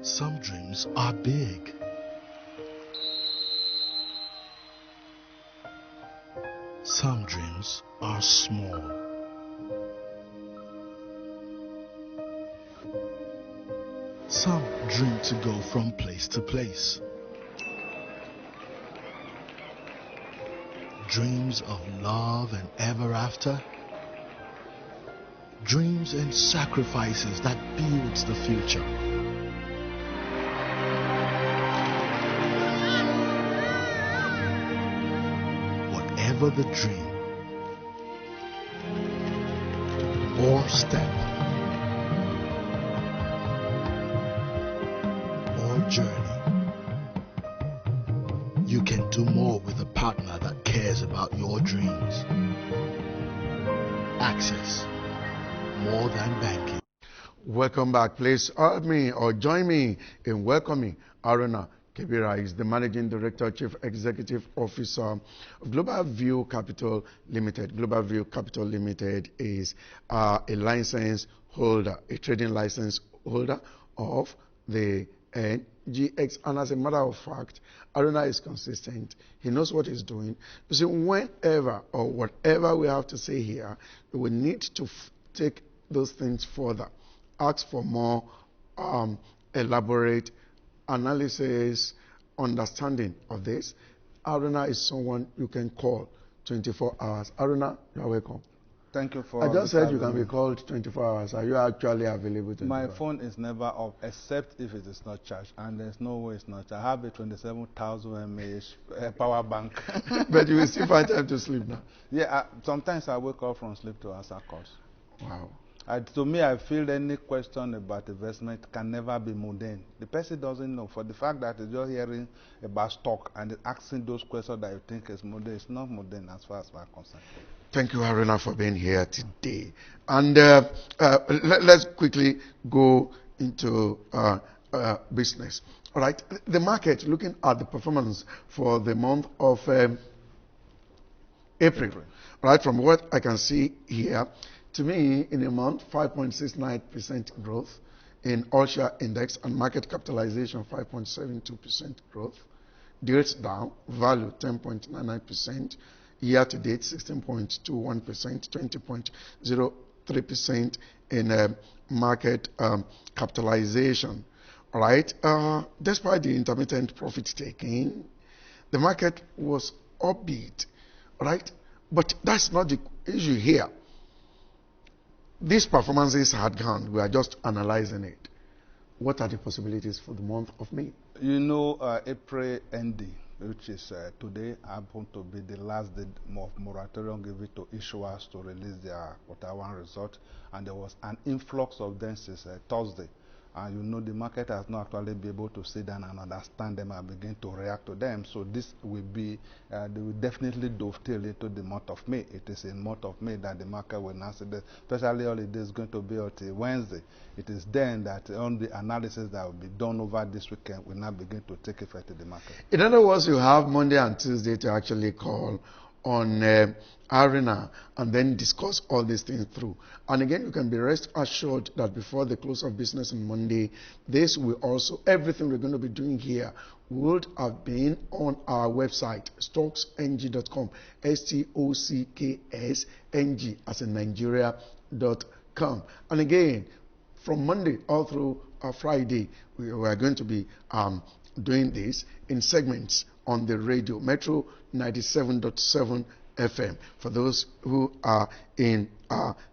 Some dreams are big. Some dreams are small. Some dream to go from place to place. Dreams of love and ever after. Dreams and sacrifices that builds the future. Whatever the dream or step or journey, you can do more with a partner that cares about your dreams. Access, more than banking. Welcome back. Please help me or join me in welcoming Haruna Kebira. He's the Managing Director, Chief Executive Officer of Global View Capital Limited. Global View Capital Limited is a license holder, a trading license holder of the NGX. And as a matter of fact, Haruna is consistent. He knows what he's doing. You see, whenever or whatever we have to say here, we need to take those things further. Ask for more elaborate analysis, understanding of this. Haruna is someone you can call 24 hours. Haruna, you are welcome. Thank you for. I just said you can be called 24 hours. Are you actually available 24 My hours? phone is never off except if it is not charged, and there's no way it's not charged. I have a 27,000 mAh power bank. But you will still find time to sleep now. Yeah, sometimes I wake up from sleep to answer calls. Wow. To me, I feel any question about investment can never be mundane. The person doesn't know. For the fact that you're hearing about stock and asking those questions that you think is mundane, it's not mundane as far as we're concerned. Thank you, Haruna, for being here today. And let's quickly go into business. All right. The market, looking at the performance for the month of April. Right, from what I can see here, to me, in a month, 5.69% growth in all-share index and market capitalization, 5.72% growth. Deals down, value 10.99%, year-to-date 16.21%, 20.03% in market capitalization. All right. Despite the intermittent profit-taking, the market was upbeat. All right. But that's not the issue here. These performances had gone. We are just analyzing it. What are the possibilities for the month of May? You know, April ending, which is today, happened to be the last day of moratorium given to issuers to release their Q1 result, and there was an influx of them since Thursday. And you know the market has not actually been able to sit down and understand them and begin to react to them. So this will be, they will definitely dovetail into the month of May. It is in the month of May that the market will now see this, especially holiday is going to be until Wednesday. It is then that on the analysis that will be done over this weekend will now begin to take effect in the market. In other words, you have Monday and Tuesday to actually call on Haruna and then discuss all these things through. And again, you can be rest assured that before the close of business on Monday, this will also, everything we're going to be doing here would have been on our website, stocksng.com, STOCKSNG as in Nigeria.com. And again, from Monday all through Friday, we are going to be doing this in segments on the radio, Metro 97.7 FM, for those who are in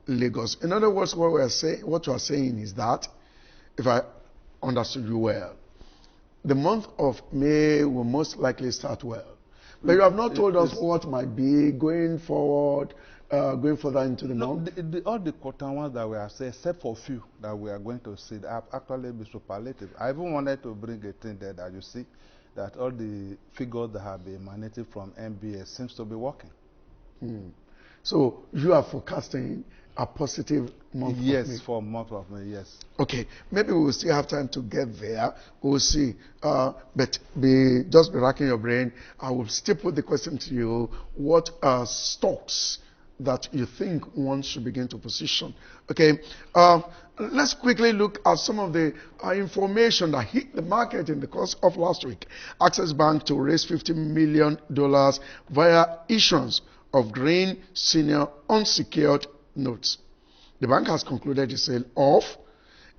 Lagos. In other words, what you are saying is that, if I understood you well, the month of May will most likely start well. But you have not told us what might be going forward, going further into the month. All the quarter ones that we have said, except for a few that we are going to see, have actually been superlative. I even wanted to bring a thing there that you see that all the figures that have been emanated from MBS seems to be working. So you are forecasting a positive month of May? Yes, for a month of May, yes. Okay, maybe we will still have time to get there. We'll see. But just be racking your brain. I will still put the question to you. What are stocks that you think one should begin to position? Okay, Let's quickly look at some of the information that hit the market in the course of last week. Access Bank to raise $50 million via issuance of green senior unsecured notes. The bank has concluded the sale of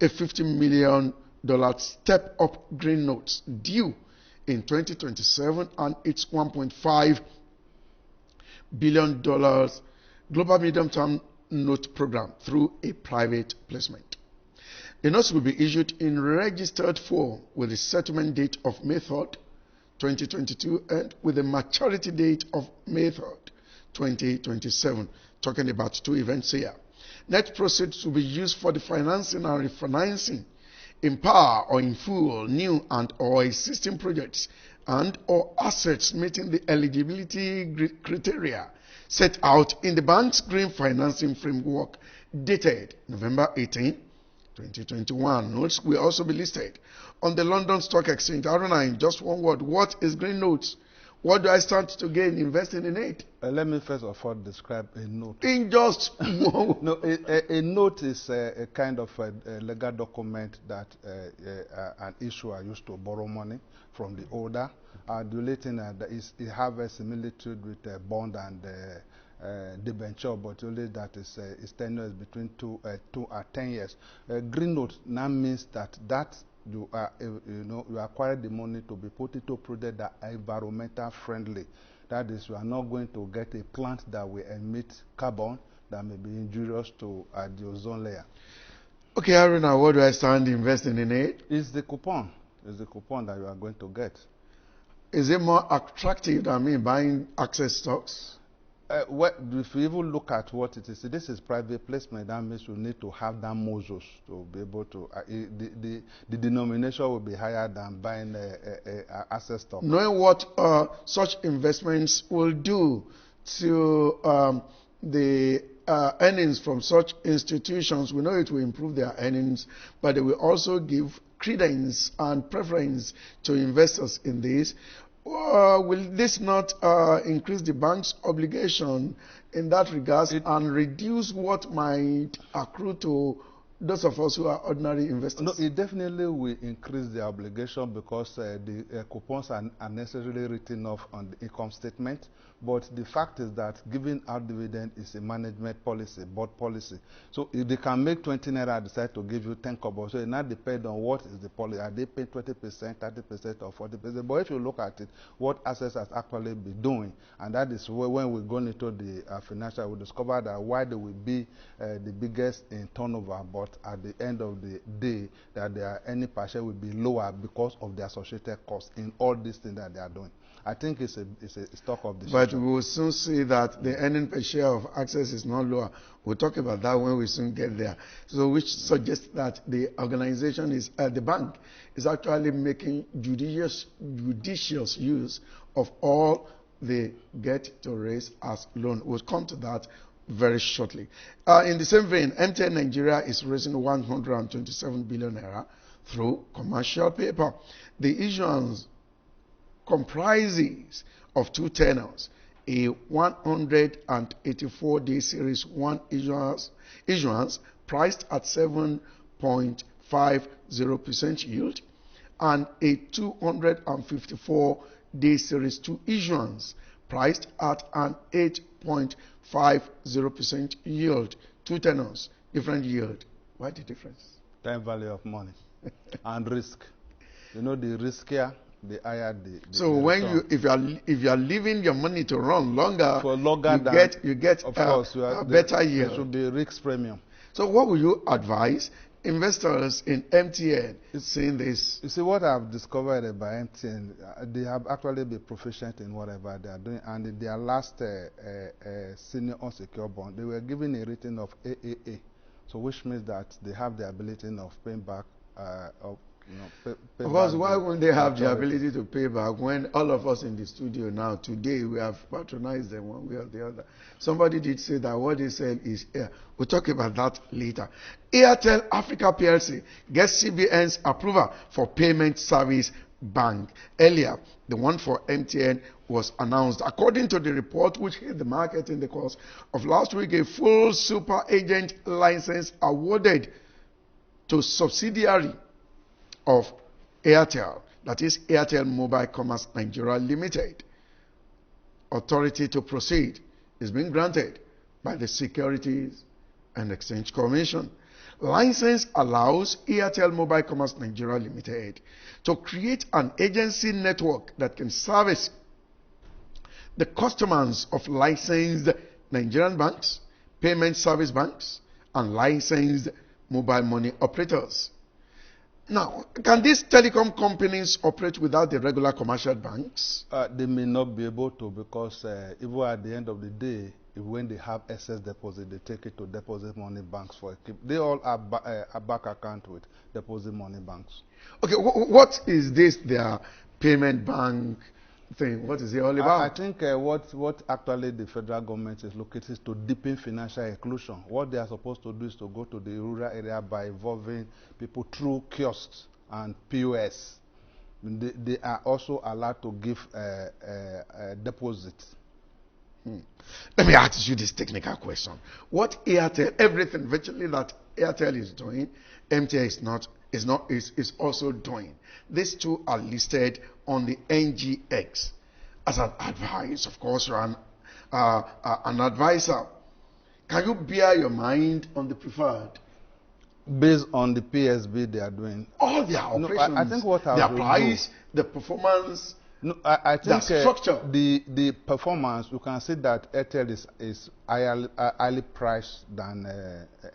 a $50 million step-up green notes due in 2027 and its $1.5 billion global medium-term note program through a private placement. The notes will be issued in registered form with a settlement date of May 3rd, 2022 and with a maturity date of May 3rd, 2027. Talking about two events here. Net proceeds will be used for the financing and refinancing in power or in full new and or existing projects and or assets meeting the eligibility criteria set out in the bank's green financing framework dated November 18, 2021. Notes will also be listed on the London Stock Exchange. Aruna, in just one word, what is green notes? What do I stand to gain investing in it? Let me first of all describe a note. In just one No, a note is a kind of a legal document that an issuer used to borrow money from the holder. The only thing it have a similitude with a bond and debenture, but only that is tenure is between 2 and 10 years. Green note now means that you acquire the money to be put into projects that are environmental friendly. That is, you are not going to get a plant that will emit carbon that may be injurious to the ozone layer. Okay, Aruna, what do I stand investing in it? It's the coupon. It's the coupon that you are going to get. Is it more attractive than me buying Access stocks? If you even look at what it is, this is private placement. That means you need to have that Moses to be able to. The denomination will be higher than buying Access stock. Knowing what such investments will do to the earnings from such institutions, we know it will improve their earnings, but they will also give credence and preference to investors in this. Will this not increase the bank's obligation in that regard and reduce what might accrue to those of us who are ordinary investors? No, it definitely will increase the obligation because the coupons are necessarily written off on the income statement. But the fact is that giving out dividend is a management policy, board policy. So if they can make 20 naira, decide to give you 10 kobo. So it now depends on what is the policy. Are they paying 20%, 30%, or 40%? But if you look at it, what Access has actually been doing, and that is when we go into the financial, we discover that why they will be the biggest in turnover, but at the end of the day, that their earning per share will be lower because of the associated costs in all these things that they are doing. I think it's a stock of the But we will soon see that the earning per share of Access is not lower. We'll talk about that when we soon get there. So which suggests that the organization is, the bank is actually making judicious use of all they get to raise as loan. We'll come to that very shortly. In the same vein, MTN Nigeria is raising 127 billion naira through commercial paper. The issuance comprises of two tenors, a 184-day Series 1 issuance priced at 7.50% yield and a 254-day Series 2 issuance priced at an 8.50% yield. Two tenors, different yield. Why the difference? Time value of money and risk. You know, the riskier, the higher the so when return. if you are leaving your money to run longer, for longer you get of course, a better yield. There should be risk premium. So what will you advise investors in MTN seeing this? You see, what I've discovered about MTN, they have actually been proficient in whatever they are doing. And in their last senior unsecured bond, they were given a rating of AAA, so which means that they have the ability of paying back. Of course, why won't they have the ability to pay back when all of us in the studio now, today, we have patronized them one way or the other? Somebody did say that what they said is air. We'll talk about that later. Airtel Africa PLC gets CBN's approval for payment service bank. Earlier, the one for MTN was announced. According to the report which hit the market in the course of last week, a full super agent license awarded to subsidiary of Airtel, that is Airtel Mobile Commerce Nigeria Limited. Authority to proceed is being granted by the Securities and Exchange Commission. License allows Airtel Mobile Commerce Nigeria Limited to create an agency network that can service the customers of licensed Nigerian banks, payment service banks, and licensed mobile money operators. Now, can these telecom companies operate without the regular commercial banks? They may not be able to, because even at the end of the day, when they have excess deposit, they take it to deposit money banks for a keep. They all are a bank account with deposit money banks. Okay, what is this, their payment bank thing? What is it all about? I think what actually the federal government is looking is to deepen financial inclusion. What they are supposed to do is to go to the rural area by involving people through kiosks and POS. They are also allowed to give deposits. Let me ask you this technical question. What Airtel, everything virtually that Airtel is doing, MTN is also doing. These two are listed on the NGX as an advice. Of course, you're an advisor. Can you bear your mind on the preferred? Based on the PSB they are doing. All their operations, I think what their price, the performance. No, I think structure. The performance, you can see that Airtel is highly priced than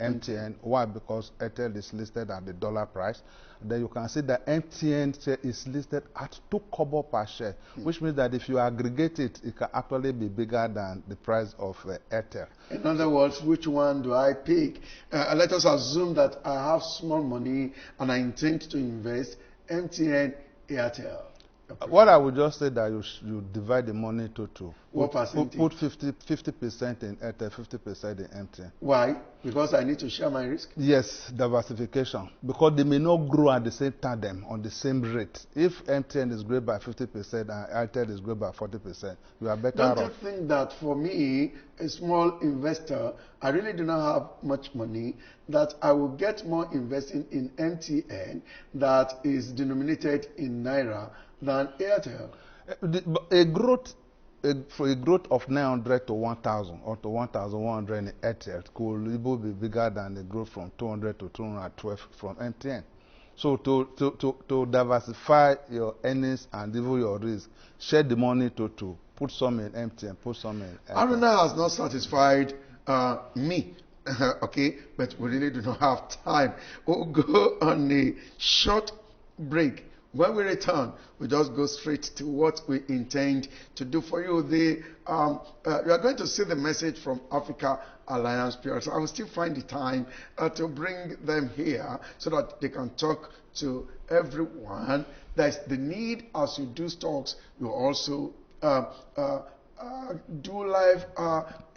MTN. Why? Because Airtel is listed at the dollar price. Then you can see that MTN share is listed at 2 kobo per share, which means that if you aggregate it, it can actually be bigger than the price of Airtel. In other words, which one do I pick? Let us assume that I have small money and I intend to invest MTN, Airtel. What I would just say that you divide the money to two. What percentage? Put 50% in Airtel, 50% in MTN. Why? Because I need to share my risk? Yes, diversification. Because they may not grow at the same tandem on the same rate. If MTN is growing by 50% and Airtel is growing by 40%, you are better off. Don't you think that for me, a small investor, I really do not have much money, that I will get more investing in MTN that is denominated in Naira than Airtel? For a growth of 900 to 1,000 or to 1,100 in Airtel could even be bigger than the growth from 200 to 212 from MTN. So to diversify your earnings and even your risk, share the money to two. Put some in MTN, put some in Airtel. Aruna has not satisfied me. Okay, but we really do not have time. We'll go on a short break. When we return, we just go straight to what we intend to do for you. You are going to see the message from Africa Alliance PLC. I will still find the time to bring them here so that they can talk to everyone. There's the need, as you do stocks, you also do life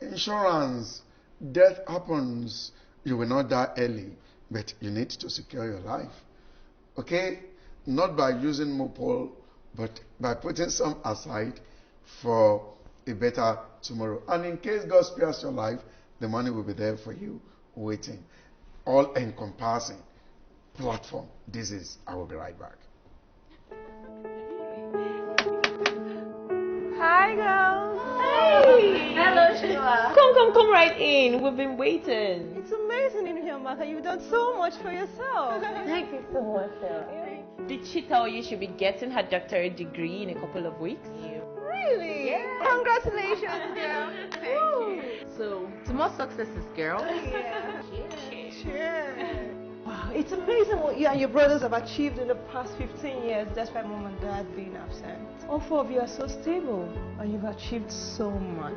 insurance. Death happens. You will not die early, but you need to secure your life. Okay? Not by using Mopol, but by putting some aside for a better tomorrow. And in case God spares your life, the money will be there for you waiting. All encompassing platform. This is, I will be right back. Hi, girls. Hey. Hello, Sheila. Come right in. We've been waiting. It's amazing in here, Martha. You've done so much for yourself. Thank you so much, Sheila. Did she tell you she'll be getting her doctorate degree in a couple of weeks? Really? Yeah. Congratulations, girl. Thank you. So, to more successes, girl. Yeah. Cheers. Wow, it's amazing what you and your brothers have achieved in the past 15 years, despite mom and dad being absent. All 4 of you are so stable, and you've achieved so much.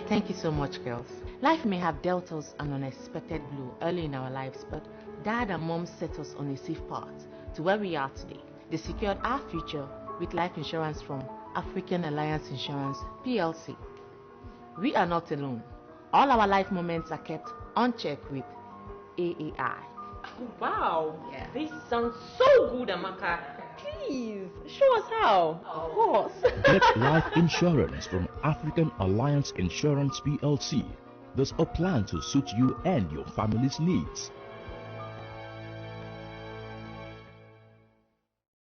Thank you so much, girls. Life may have dealt us an unexpected blow early in our lives, but Dad and Mom set us on a safe path to where we are today. They secured our future with life insurance from African Alliance Insurance PLC. We are not alone. All our life moments are kept on check with AAI. Wow. Yeah. This sounds so good, Amaka. Please, show us how. Of course. Get life insurance from African Alliance Insurance PLC. There's a plan to suit you and your family's needs.